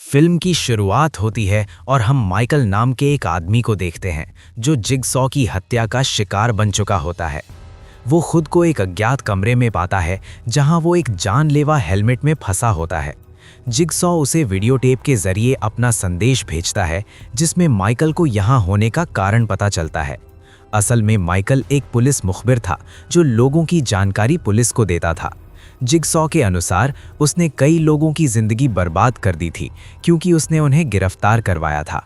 Film की शुरुआत होती है और हम माइकल नाम के एक आदमी को देखते हैं जो जिगसॉ की हत्या का शिकार बन चुका होता है। वो खुद को एक अज्ञात कमरे में पाता है जहां वो एक जानलेवा हेलमेट में फंसा होता है। जिगसॉ उसे वीडियो टेप के जरिए अपना संदेश भेजता है जिसमें माइकल को यहाँ होने का कारण पता चलता है। असल में माइकल एक पुलिस मुखबिर था जो लोगों की जानकारी पुलिस को देता था। जिगसॉ के अनुसार उसने कई लोगों की जिंदगी बर्बाद कर दी थी क्योंकि उसने उन्हें गिरफ्तार करवाया था।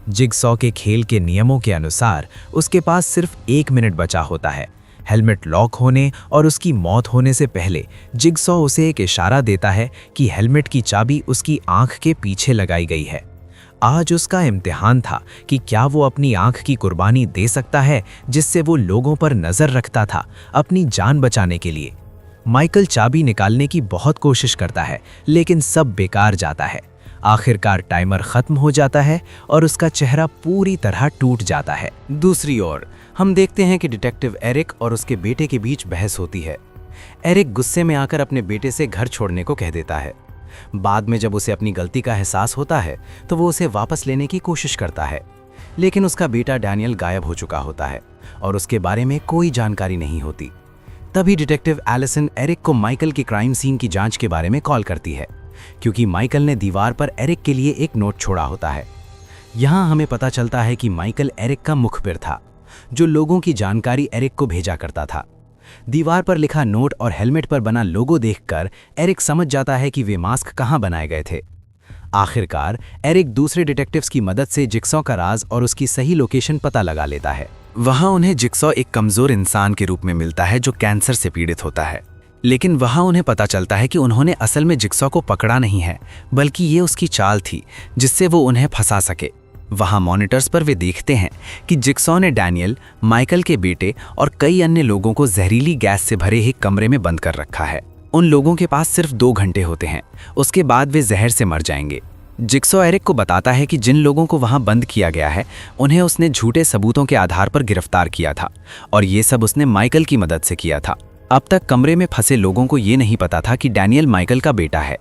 जिगसॉ के खेल के नियमों के अनुसार उसके पास सिर्फ 1 मिनट बचा होता है। हेलमेट लॉक होने और उसकी मौत होने से पहले जिगसॉ उसे एक इशारा देता है कि हेलमेट की चाबी उसकी आंख के पीछे लगाई गई है। आज उसका इम्तिहान था कि क्या वो अपनी आंख की कुर्बानी दे सकता है जिससे वो लोगों पर नजर रखता था अपनी जान बचाने के लिए। माइकल चाबी निकालने की बहुत कोशिश करता है लेकिन सब बेकार जाता है। आखिरकार टाइमर खत्म हो जाता है और उसका चेहरा पूरी तरह टूट जाता है। दूसरी ओर हम देखते हैं कि डिटेक्टिव एरिक और उसके बेटे के बीच बहस होती है। एरिक गुस्से में आकर अपने बेटे से घर छोड़ने को कह देता है। बाद में जब उसे अपनी गलती का एहसास होता है तो वो उसे वापस लेने की कोशिश करता है, लेकिन उसका बेटा डैनियल गायब हो चुका होता है और उसके बारे में कोई जानकारी नहीं होती। तभी डिटेक्टिव एलिसन एरिक को माइकल के क्राइम सीन की जांच के बारे में कॉल करती है क्योंकि माइकल ने दीवार पर एरिक के लिए एक नोट छोड़ा होता है। यहाँ हमें पता चलता है कि माइकल एरिक का मुखबिर था जो लोगों की जानकारी एरिक को भेजा करता था। दीवार पर लिखा नोट और हेलमेट पर बना लोगो देखकर एरिक समझ जाता है कि वे मास्क कहाँ बनाए गए थे। आखिरकार एरिक दूसरे डिटेक्टिव्स की मदद से जिगसॉ का राज और उसकी सही लोकेशन पता लगा लेता है। वहाँ उन्हें जिगसॉ एक कमजोर इंसान के रूप में मिलता है जो कैंसर से पीड़ित होता है, लेकिन वहाँ उन्हें पता चलता है कि उन्होंने असल में जिगसॉ को पकड़ा नहीं है बल्कि ये उसकी चाल थी जिससे वो उन्हें फंसा सके। वहाँ मॉनिटर्स पर वे देखते हैं कि जिगसॉ ने डैनियल, माइकल के बेटे और कई अन्य लोगों को जहरीली गैस से भरे एक कमरे में बंद कर रखा है। उन लोगों के पास सिर्फ 2 घंटे होते हैं, उसके बाद वे जहर से मर जाएंगे। जिगसॉ एरिक को बताता है कि जिन लोगों को वहां बंद किया गया है उन्हें उसने झूठे सबूतों के आधार पर गिरफ्तार किया था और ये सब उसने माइकल की मदद से किया था। अब तक कमरे में फंसे लोगों को ये नहीं पता था कि डैनियल माइकल का बेटा है,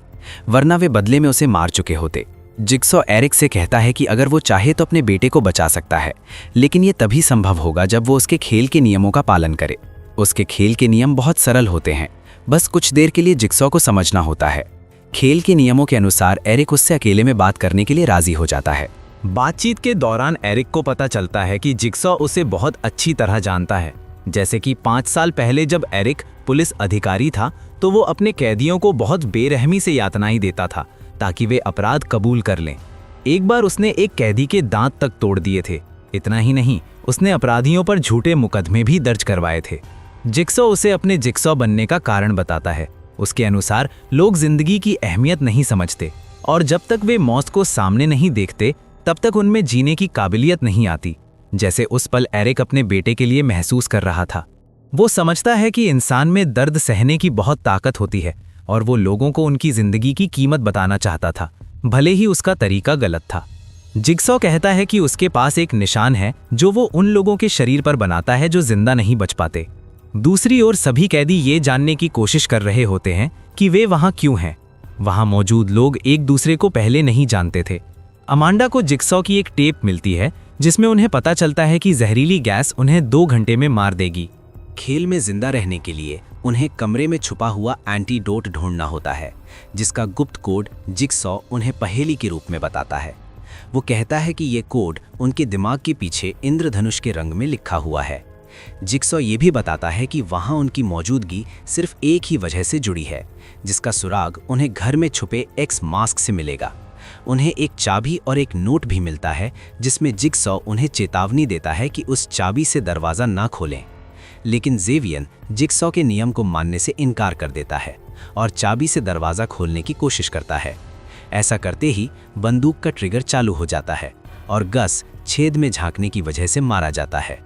वरना वे बदले में उसे मार चुके होते। जिगसॉ एरिक से कहता है कि अगर वो चाहे तो अपने बेटे को बचा सकता है, लेकिन ये तभी संभव होगा जब वो उसके खेल के नियमों का पालन करे। उसके खेल के नियम बहुत सरल होते हैं, बस कुछ देर के लिए जिगसॉ को समझना होता है। खेल के नियमों के अनुसार एरिक उससे अकेले में बात करने के लिए राजी हो जाता है। बातचीत के दौरान एरिक को पता चलता है कि जिगसॉ उसे बहुत अच्छी तरह जानता है। जैसे कि 5 साल पहले जब एरिक पुलिस अधिकारी था तो वो अपने कैदियों को बहुत बेरहमी से यातनाएं देता था ताकि वे अपराध कबूल कर लें। एक बार उसने एक कैदी के दांत तक तोड़ दिए थे। इतना ही नहीं, उसने अपराधियों पर झूठे मुकदमे भी दर्ज करवाए थे। जिगसॉ उसे अपने जिगसॉ बनने का कारण बताता है। उसके अनुसार लोग जिंदगी की अहमियत नहीं समझते और जब तक वे मौत को सामने नहीं देखते तब तक उनमें जीने की काबिलियत नहीं आती, जैसे उस पल एरिक अपने बेटे के लिए महसूस कर रहा था। वो समझता है कि इंसान में दर्द सहने की बहुत ताकत होती है और वो लोगों को उनकी जिंदगी की कीमत बताना चाहता था, भले ही उसका तरीका गलत था। जिगसॉ कहता है कि उसके पास एक निशान है जो वो उन लोगों के शरीर पर बनाता है जो जिंदा नहीं बच पाते। दूसरी ओर सभी कैदी ये जानने की कोशिश कर रहे होते हैं कि वे वहां क्यों हैं। वहां मौजूद लोग एक दूसरे को पहले नहीं जानते थे। अमांडा को जिगसॉ की एक टेप मिलती है जिसमें उन्हें पता चलता है कि जहरीली गैस उन्हें 2 घंटे में मार देगी। खेल में जिंदा रहने के लिए उन्हें कमरे में छुपा हुआ एंटीडोट ढूंढना होता है जिसका गुप्त कोड जिगसॉ उन्हें पहेली के रूप में बताता है। वो कहता है कि ये कोड उनके दिमाग के पीछे इंद्रधनुष के रंग में लिखा हुआ है। जिगसॉ ये भी बताता है कि वहां उनकी मौजूदगी सिर्फ एक ही वजह से जुड़ी है, जिसका सुराग उन्हें घर में छुपे एक्स मास्क से मिलेगा। उन्हें एक चाबी और एक नोट भी मिलता है जिसमें जिगसॉ उन्हें चेतावनी देता है कि उस चाबी से दरवाज़ा ना खोलें, लेकिन जेवियन जिगसॉ के नियम को मानने से इनकार कर देता है और चाबी से दरवाज़ा खोलने की कोशिश करता है। ऐसा करते ही बंदूक का ट्रिगर चालू हो जाता है और गस छेद में झांकने की वजह से मारा जाता है।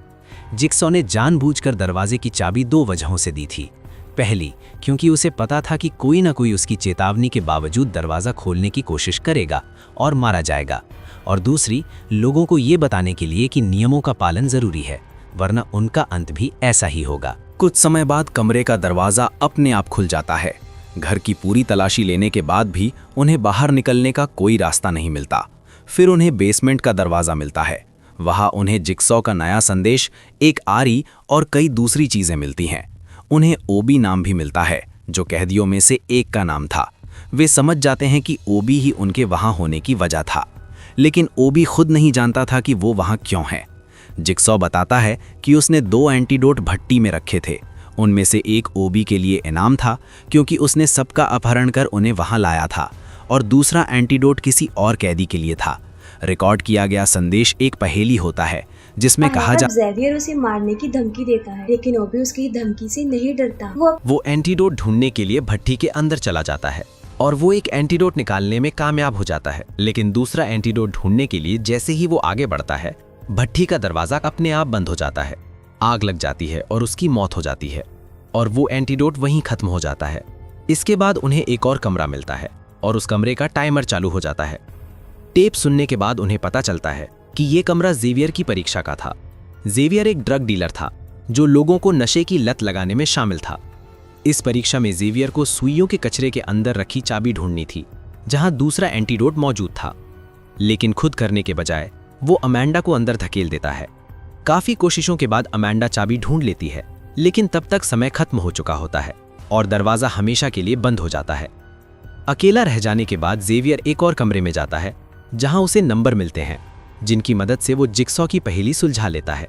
जिगसॉ ने जानबूझकर दरवाजे की चाबी 2 वजहों से दी थी। पहली, क्योंकि उसे पता था कि कोई ना कोई उसकी चेतावनी के बावजूद दरवाज़ा खोलने की कोशिश करेगा और मारा जाएगा, और दूसरी, लोगों को ये बताने के लिए कि नियमों का पालन ज़रूरी है, वरना उनका अंत भी ऐसा ही होगा। कुछ समय बाद कमरे का दरवाज़ा अपने आप खुल जाता है। घर की पूरी तलाशी लेने के बाद भी उन्हें बाहर निकलने का कोई रास्ता नहीं मिलता। फिर उन्हें बेसमेंट का दरवाज़ा मिलता है। वहाँ उन्हें जिगसॉ का नया संदेश, एक आरी और कई दूसरी चीज़ें मिलती हैं। उन्हें ओबी नाम भी मिलता है, जो कैदियों में से एक का नाम था। वे समझ जाते हैं कि ओबी ही उनके वहाँ होने की वजह था, लेकिन ओबी खुद नहीं जानता था कि वो वहाँ क्यों है। जिगसॉ बताता है कि उसने 2 एंटीडोट भट्टी में रखे थे। उनमें से एक ओबी के लिए इनाम था, क्योंकि उसने सबका अपहरण कर उन्हें वहाँ लाया था, और दूसरा एंटीडोट किसी और कैदी के लिए था। रिकॉर्ड किया गया संदेश एक पहेली होता है, जिसमें कहा जा ज़ेवियर उसे मारने की धमकी देता है, लेकिन ओबी उसकी धमकी से नहीं डरता। वो एंटीडोट ढूंढने के लिए भट्टी के अंदर चला जाता है और वो एक एंटीडोट निकालने में कामयाब हो जाता है। लेकिन दूसरा एंटीडोट ढूंढने के लिए जैसे ही वो आगे बढ़ता है, भट्टी का दरवाजा अपने आप बंद हो जाता है। आग लग जाती है और उसकी मौत हो जाती है, और वो एंटीडोट वहीं खत्म हो जाता है। इसके बाद उन्हें एक और कमरा मिलता है और उस कमरे का टाइमर चालू हो जाता है। टेप सुनने के बाद उन्हें पता चलता है कि ये कमरा ज़ेवियर की परीक्षा का था। ज़ेवियर एक ड्रग डीलर था जो लोगों को नशे की लत लगाने में शामिल था। इस परीक्षा में ज़ेवियर को सुइयों के कचरे के अंदर रखी चाबी ढूंढनी थी, जहां दूसरा एंटीडोट मौजूद था। लेकिन खुद करने के बजाय वो अमांडा को अंदर धकेल देता है। काफ़ी कोशिशों के बाद अमांडा चाबी ढूंढ लेती है, लेकिन तब तक समय खत्म हो चुका होता है और दरवाज़ा हमेशा के लिए बंद हो जाता है। अकेला रह जाने के बाद ज़ेवियर एक और कमरे में जाता है, जहां उसे नंबर मिलते हैं, जिनकी मदद से वो जिगसॉ की पहेली सुलझा लेता है।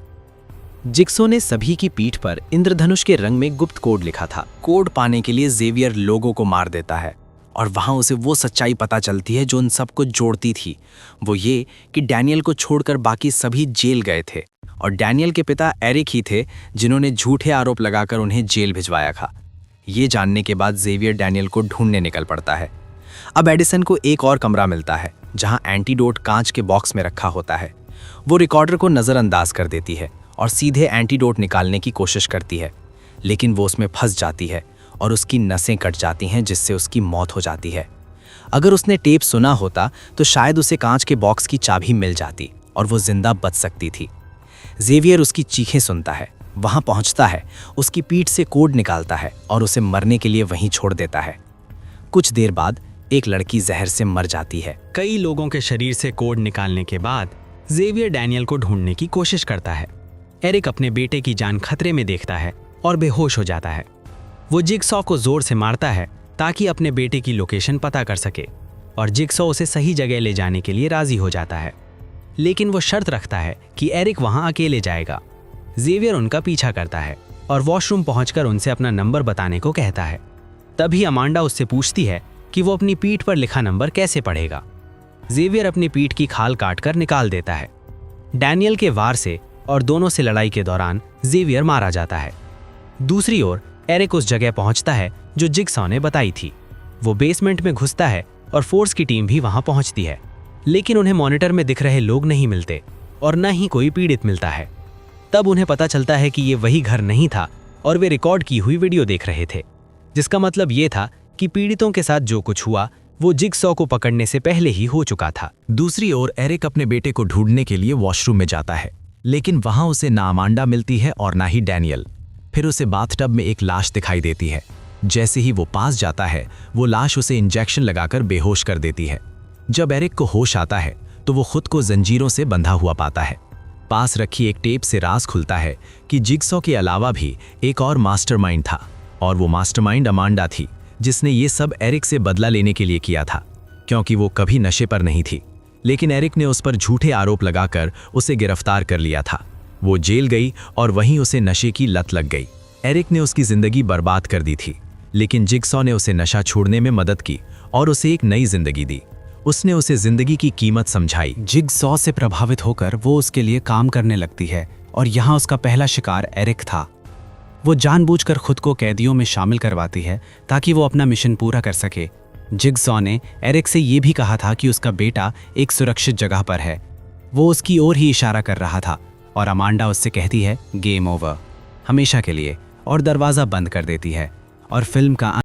जिगसॉ ने सभी की पीठ पर इंद्रधनुष के रंग में गुप्त कोड लिखा था। कोड पाने के लिए ज़ेवियर लोगों को मार देता है और वहां उसे वो सच्चाई पता चलती है जो उन सबको जोड़ती थी। वो ये कि डैनियल को छोड़कर बाकी सभी जेल गए थे, और डैनियल के पिता एरिक ही थे जिन्होंने झूठे आरोप लगाकर उन्हें जेल भिजवाया था। ये जानने के बाद ज़ेवियर डैनियल को ढूंढने निकल पड़ता है। अब एडिसन को एक और कमरा मिलता है, जहां एंटीडोट कांच के बॉक्स में रखा होता है। वो रिकॉर्डर को नज़रअंदाज कर देती है और सीधे एंटीडोट निकालने की कोशिश करती है, लेकिन वो उसमें फंस जाती है और उसकी नसें कट जाती हैं, जिससे उसकी मौत हो जाती है। अगर उसने टेप सुना होता तो शायद उसे कांच के बॉक्स की चाबी मिल जाती और वो जिंदा बच सकती थी। ज़ेवियर उसकी चीखें सुनता है, वहां पहुंचता है, उसकी पीठ से कोड निकालता है और उसे मरने के लिए वहीं छोड़ देता है। कुछ देर बाद एक लड़की जहर से मर जाती है। कई लोगों के शरीर से कोड निकालने के बाद ज़ेवियर डैनियल को ढूंढने की कोशिश करता है। एरिक अपने बेटे की जान खतरे में देखता है और बेहोश हो जाता है। वो जिगसॉ को जोर से मारता है ताकि अपने बेटे की लोकेशन पता कर सके, और जिगसॉ उसे सही जगह ले जाने के लिए राजी हो जाता है। लेकिन वो शर्त रखता है कि एरिक वहां अकेले जाएगा। ज़ेवियर उनका पीछा करता है और वॉशरूम पहुंचकर उनसे अपना नंबर बताने को कहता है। तभी अमांडा उससे पूछती है कि वो अपनी पीठ पर लिखा नंबर कैसे पढ़ेगा। ज़ेवियर अपनी पीठ की खाल काटकर निकाल देता है। डैनियल के वार से और दोनों से लड़ाई के दौरान ज़ेवियर मारा जाता है। दूसरी ओर एरिक उस जगह पहुंचता है जो जिगसॉ ने बताई थी। वो बेसमेंट में घुसता है और फोर्स की टीम भी वहां पहुंचती है, लेकिन उन्हें मॉनिटर में दिख रहे लोग नहीं मिलते और न ही कोई पीड़ित मिलता है। तब उन्हें पता चलता है कि ये वही घर नहीं था और वे रिकॉर्ड की हुई वीडियो देख रहे थे, जिसका मतलब ये था कि पीड़ितों के साथ जो कुछ हुआ वो जिगसॉ को पकड़ने से पहले ही हो चुका था। दूसरी ओर एरिक अपने बेटे को ढूंढने के लिए वॉशरूम में जाता है, लेकिन वहां उसे ना अमांडा मिलती है और ना ही डैनियल। फिर उसे बाथटब में एक लाश दिखाई देती है। जैसे ही वो पास जाता है, वो लाश उसे इंजेक्शन लगाकर बेहोश कर देती है। जब एरिक को होश आता है तो वो खुद को जंजीरों से बंधा हुआ पाता है। पास रखी एक टेप से राज खुलता है कि जिगसॉ के अलावा भी एक और मास्टरमाइंड था, और वो मास्टरमाइंड अमांडा थी, जिसने ये सब एरिक से बदला लेने के लिए किया था, क्योंकि वो कभी नशे पर नहीं थी। लेकिन एरिक ने उस पर झूठे आरोप लगाकर उसे गिरफ्तार कर लिया था। वो जेल गई और वहीं उसे नशे की लत लग गई। एरिक ने उसकी जिंदगी बर्बाद कर दी थी, लेकिन जिगसॉ ने उसे नशा छोड़ने में मदद की और उसे एक नई जिंदगी दी। उसने उसे जिंदगी की कीमत समझाई। जिगसॉ से प्रभावित होकर वो उसके लिए काम करने लगती है, और यहाँ उसका पहला शिकार एरिक था। वो जानबूझकर खुद को कैदियों में शामिल करवाती है ताकि वो अपना मिशन पूरा कर सके। जिगसॉ ने एरिक से ये भी कहा था कि उसका बेटा एक सुरक्षित जगह पर है। वो उसकी ओर ही इशारा कर रहा था, और अमांडा उससे कहती है गेम ओवर, हमेशा के लिए, और दरवाज़ा बंद कर देती है। और फिल्म का